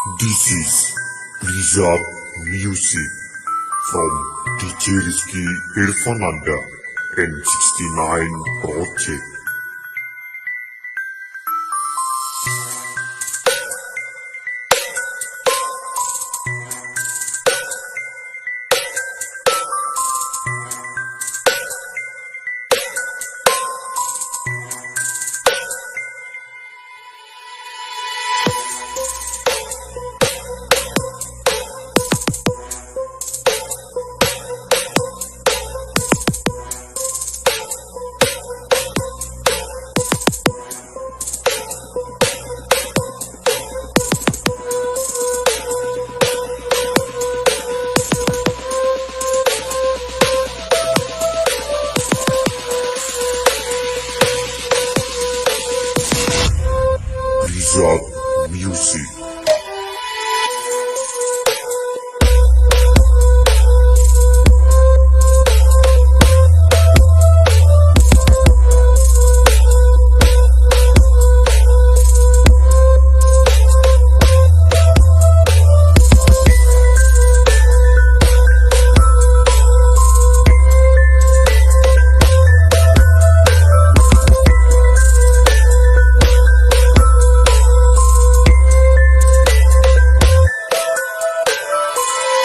This is Blizzard music from DJ Rizky Irfananda N69 Project. Blizzard music.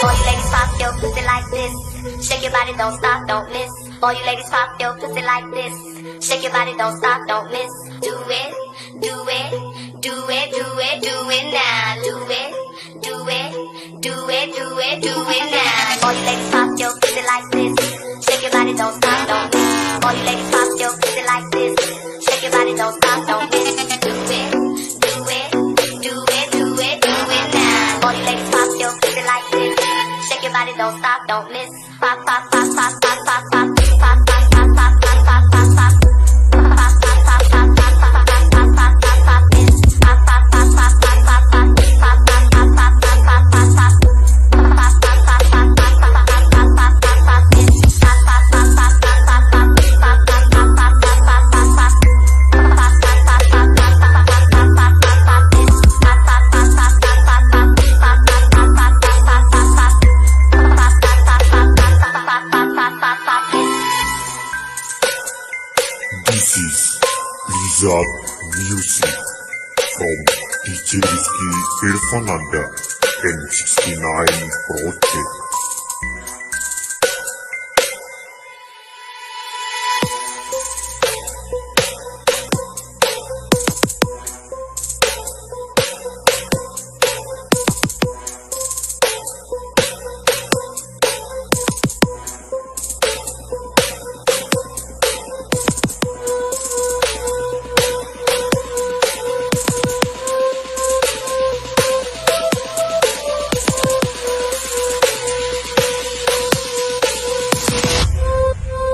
All you ladies pop your pussy like this. Shake your body, don't stop, don't miss. All you ladies pop your pussy like this. Shake your body, don't stop, don't miss. Do it, do it, do it, do it, do it now. Do it, do it, do it, do it, do it now. All you ladies pop your pussy like this. Shake your body, don't stop, don't miss. All you ladies pop your pussy like this. Shake your body, don't stop, don't miss. Do it, do it, do it, do it, do it now. All you ladies pop your pussy like this. Shake your body, don't stop, don't miss. Pop, pop, pop, pop, pop, pop, pop, pop, pop, pop, pop, pop, pop, pop, pop, pop. Pop, pop, pop, pop, pop, pop, pop, pop, pop, pop, pop, miss. Pop, pop, pop, pop, pop, pop, pop, pop, pop, pop, pop, pop, pop, pop, pop. Pop, pop, pop, pop, pop, pop, pop, pop, pop, pop, pop, pop, miss. Pop, pop, pop, pop, pop, pop, pop, pop, pop, pop, pop, pop, pop, pop, pop. Pop, pop, pop, pop, pop, pop, pop, pop, pop, pop, pop, miss. Pop, pop, pop, pop, pop, pop, pop, pop, pop, pop, pop, pop, pop, pop, pop, miss. This is Blizzard music from DJ Rizky Irfananda N69 Project.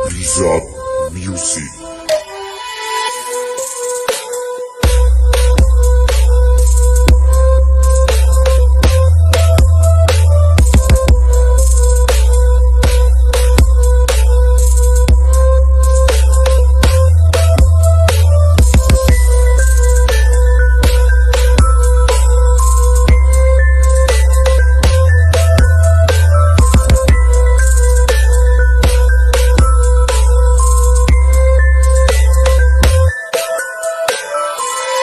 Blizzard music.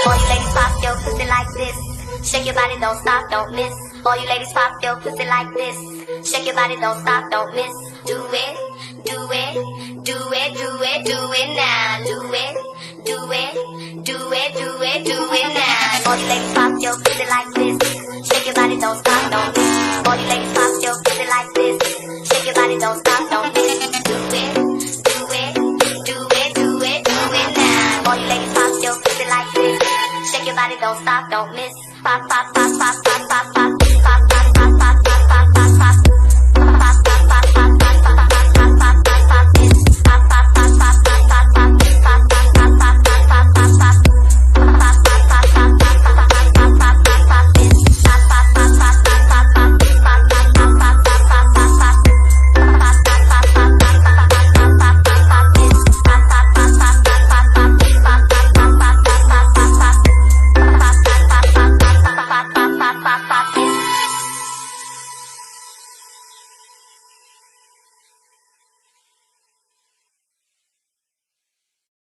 All you ladies pop your pussy like this. Shake your body, don't stop, don't miss. All you ladies pop your pussy like this. Shake your body, don't stop, don't miss. Do it, do it, do it, do it, do it now. Do it, do it, do it, do it, do it now. All you ladies pop your pussy like this. Shake your body, don't stop, don't miss. All you ladies pop your pussy like this. Shake your body, don't stop, don't miss. Do it, do it, do it, do it, do it now. All you ladies pop your pussy like this. Shake your body, don't stop, don't miss. Pop, pop, pop, pop, pop, pop, pop.